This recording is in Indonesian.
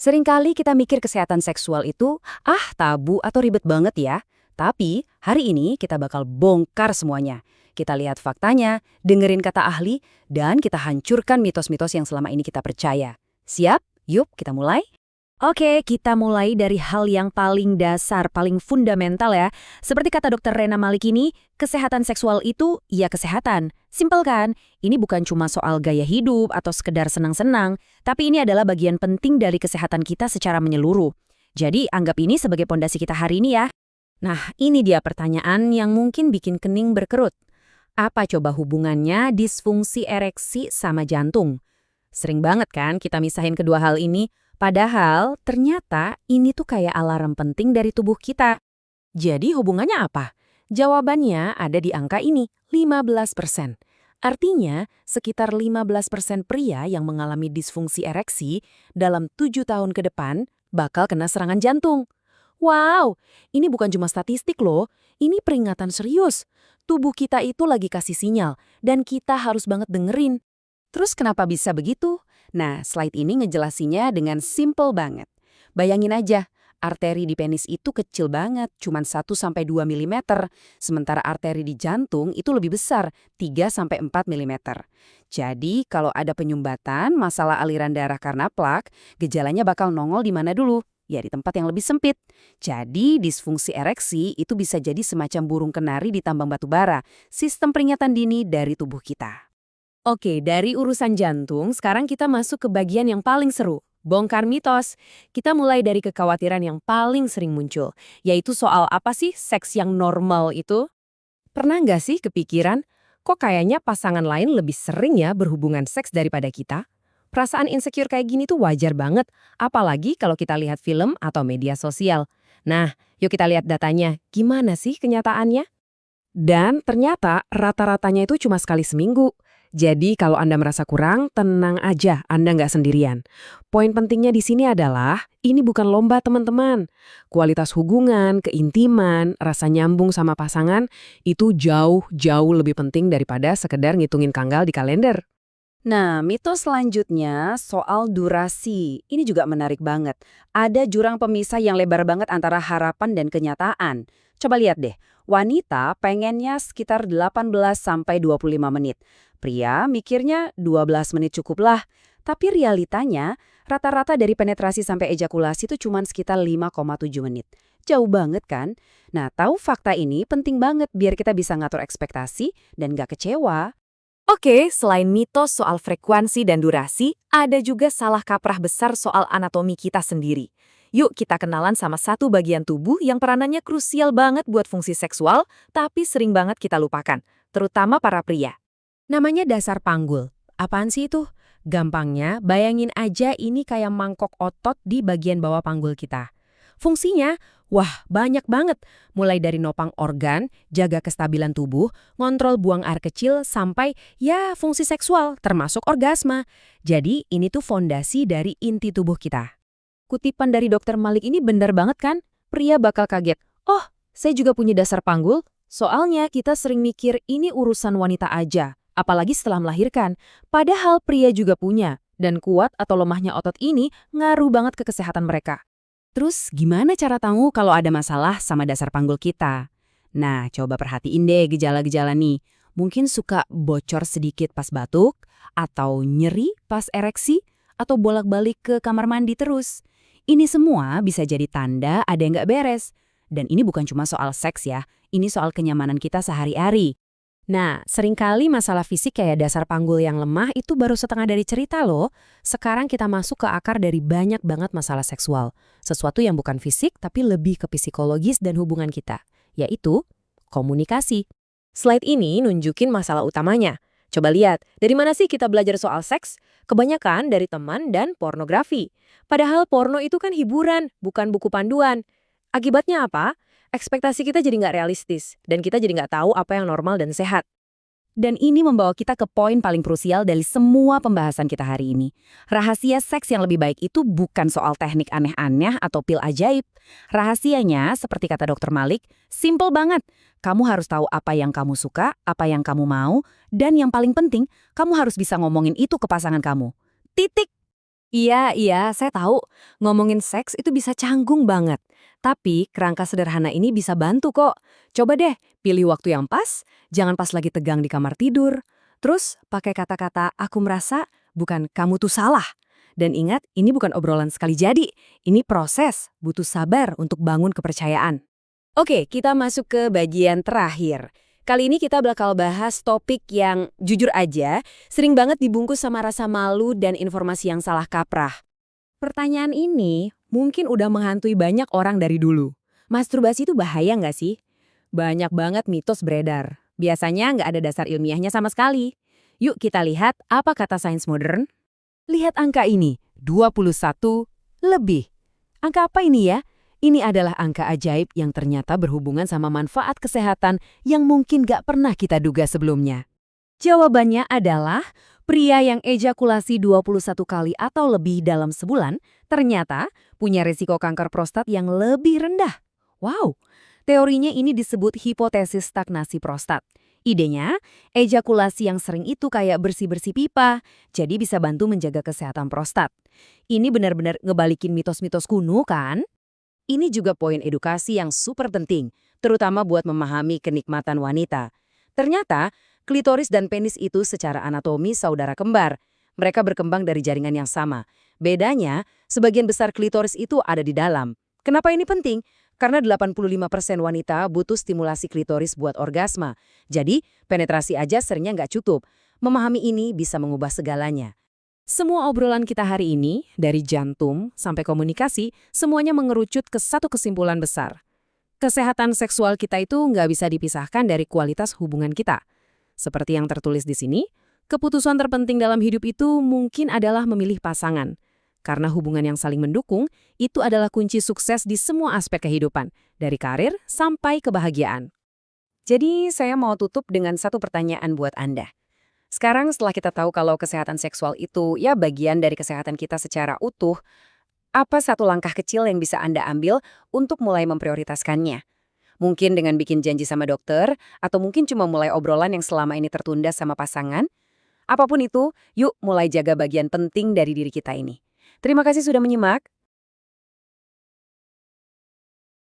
Seringkali kita mikir kesehatan seksual itu, tabu atau ribet banget ya. Tapi hari ini kita bakal bongkar semuanya. Kita lihat faktanya, dengerin kata ahli, dan kita hancurkan mitos-mitos yang selama ini kita percaya. Siap? Yuk kita mulai. Oke, kita mulai dari hal yang paling dasar, paling fundamental ya. Seperti kata Dr. Rena Malik ini, kesehatan seksual itu ya kesehatan. Simpel kan? Ini bukan cuma soal gaya hidup atau sekedar senang-senang, tapi ini adalah bagian penting dari kesehatan kita secara menyeluruh. Jadi anggap ini sebagai pondasi kita hari ini ya. Nah, ini dia pertanyaan yang mungkin bikin kening berkerut. Apa coba hubungannya disfungsi ereksi sama jantung? Sering banget kan kita misahin kedua hal ini, padahal ternyata ini tuh kayak alarm penting dari tubuh kita. Jadi hubungannya apa? Jawabannya ada di angka ini, 15%. Artinya, sekitar 15% pria yang mengalami disfungsi ereksi dalam 7 tahun ke depan bakal kena serangan jantung. Wow, ini bukan cuma statistik loh, ini peringatan serius. Tubuh kita itu lagi kasih sinyal, dan kita harus banget dengerin. Terus kenapa bisa begitu? Nah, slide ini ngejelasinnya dengan simple banget. Bayangin aja, arteri di penis itu kecil banget, cuma 1-2 mm, sementara arteri di jantung itu lebih besar, 3-4 mm. Jadi, kalau ada penyumbatan, masalah aliran darah karena plak, gejalanya bakal nongol di mana dulu? Ya, di tempat yang lebih sempit. Jadi, disfungsi ereksi itu bisa jadi semacam burung kenari di tambang batu bara, sistem peringatan dini dari tubuh kita. Oke, dari urusan jantung, sekarang kita masuk ke bagian yang paling seru. Bongkar mitos. Kita mulai dari kekhawatiran yang paling sering muncul, yaitu soal apa sih seks yang normal itu? Pernah nggak sih kepikiran, kok kayaknya pasangan lain lebih sering ya berhubungan seks daripada kita? Perasaan insecure kayak gini tuh wajar banget, apalagi kalau kita lihat film atau media sosial. Nah, yuk kita lihat datanya, gimana sih kenyataannya? Dan ternyata rata-ratanya itu cuma sekali seminggu. Jadi kalau Anda merasa kurang, tenang aja, Anda nggak sendirian. Poin pentingnya di sini adalah, ini bukan lomba teman-teman. Kualitas hubungan, keintiman, rasa nyambung sama pasangan, itu jauh-jauh lebih penting daripada sekedar ngitungin tanggal di kalender. Nah, mitos selanjutnya soal durasi. Ini juga menarik banget. Ada jurang pemisah yang lebar banget antara harapan dan kenyataan. Coba lihat deh, wanita pengennya sekitar 18-25 menit. Pria mikirnya 12 menit cukuplah. Tapi realitanya, rata-rata dari penetrasi sampai ejakulasi itu cuma sekitar 5,7 menit. Jauh banget kan? Nah, tahu fakta ini penting banget biar kita bisa ngatur ekspektasi dan gak kecewa. Oke, selain mitos soal frekuensi dan durasi, ada juga salah kaprah besar soal anatomi kita sendiri. Yuk kita kenalan sama satu bagian tubuh yang peranannya krusial banget buat fungsi seksual, tapi sering banget kita lupakan, terutama para pria. Namanya dasar panggul. Apaan sih itu? Gampangnya, bayangin aja ini kayak mangkok otot di bagian bawah panggul kita. Fungsinya, wah banyak banget. Mulai dari nopang organ, jaga kestabilan tubuh, ngontrol buang air kecil, sampai ya fungsi seksual, termasuk orgasme. Jadi ini tuh fondasi dari inti tubuh kita. Kutipan dari Dr. Malik ini bener banget kan? Pria bakal kaget. Oh, saya juga punya dasar panggul. Soalnya kita sering mikir ini urusan wanita aja. Apalagi setelah melahirkan. Padahal pria juga punya. Dan kuat atau lemahnya otot ini ngaruh banget ke kesehatan mereka. Terus gimana cara tahu kalau ada masalah sama dasar panggul kita? Nah, coba perhatiin deh gejala-gejala nih. Mungkin suka bocor sedikit pas batuk, atau nyeri pas ereksi, atau bolak-balik ke kamar mandi terus. Ini semua bisa jadi tanda ada yang nggak beres. Dan ini bukan cuma soal seks ya, ini soal kenyamanan kita sehari-hari. Nah, seringkali masalah fisik kayak dasar panggul yang lemah itu baru setengah dari cerita loh. Sekarang kita masuk ke akar dari banyak banget masalah seksual. Sesuatu yang bukan fisik tapi lebih ke psikologis dan hubungan kita, yaitu komunikasi. Slide ini nunjukin masalah utamanya. Coba lihat, dari mana sih kita belajar soal seks? Kebanyakan dari teman dan pornografi. Padahal porno itu kan hiburan, bukan buku panduan. Akibatnya apa? Ekspektasi kita jadi nggak realistis, dan kita jadi nggak tahu apa yang normal dan sehat. Dan ini membawa kita ke poin paling krusial dari semua pembahasan kita hari ini. Rahasia seks yang lebih baik itu bukan soal teknik aneh-aneh atau pil ajaib. Rahasianya, seperti kata Dr. Malik, simple banget. Kamu harus tahu apa yang kamu suka, apa yang kamu mau, dan yang paling penting, kamu harus bisa ngomongin itu ke pasangan kamu. Titik! Iya, iya, saya tahu. Ngomongin seks itu bisa canggung banget. Tapi kerangka sederhana ini bisa bantu kok. Coba deh, pilih waktu yang pas, jangan pas lagi tegang di kamar tidur. Terus pakai kata-kata aku merasa, bukan kamu tuh salah. Dan ingat, ini bukan obrolan sekali jadi. Ini proses, butuh sabar untuk bangun kepercayaan. Oke, kita masuk ke bagian terakhir. Kali ini kita bakal bahas topik yang jujur aja, sering banget dibungkus sama rasa malu dan informasi yang salah kaprah. Pertanyaan ini mungkin udah menghantui banyak orang dari dulu. Masturbasi itu bahaya nggak sih? Banyak banget mitos beredar. Biasanya nggak ada dasar ilmiahnya sama sekali. Yuk kita lihat apa kata sains modern. Lihat angka ini, 21 lebih. Angka apa ini ya? Ini adalah angka ajaib yang ternyata berhubungan sama manfaat kesehatan yang mungkin nggak pernah kita duga sebelumnya. Jawabannya adalah pria yang ejakulasi 21 kali atau lebih dalam sebulan ternyata punya risiko kanker prostat yang lebih rendah. Wow, teorinya ini disebut hipotesis stagnasi prostat. Idenya, ejakulasi yang sering itu kayak bersih-bersih pipa, jadi bisa bantu menjaga kesehatan prostat. Ini benar-benar ngebalikin mitos-mitos kuno kan? Ini juga poin edukasi yang super penting, terutama buat memahami kenikmatan wanita. Ternyata, klitoris dan penis itu secara anatomi saudara kembar. Mereka berkembang dari jaringan yang sama. Bedanya, sebagian besar klitoris itu ada di dalam. Kenapa ini penting? Karena 85% wanita butuh stimulasi klitoris buat orgasme. Jadi, penetrasi aja seringnya nggak cukup. Memahami ini bisa mengubah segalanya. Semua obrolan kita hari ini, dari jantung sampai komunikasi, semuanya mengerucut ke satu kesimpulan besar. Kesehatan seksual kita itu nggak bisa dipisahkan dari kualitas hubungan kita. Seperti yang tertulis di sini, keputusan terpenting dalam hidup itu mungkin adalah memilih pasangan. Karena hubungan yang saling mendukung, itu adalah kunci sukses di semua aspek kehidupan, dari karir sampai kebahagiaan. Jadi, saya mau tutup dengan satu pertanyaan buat Anda. Sekarang setelah kita tahu kalau kesehatan seksual itu ya bagian dari kesehatan kita secara utuh, apa satu langkah kecil yang bisa Anda ambil untuk mulai memprioritaskannya? Mungkin dengan bikin janji sama dokter, atau mungkin cuma mulai obrolan yang selama ini tertunda sama pasangan? Apapun itu, yuk mulai jaga bagian penting dari diri kita ini. Terima kasih sudah menyimak.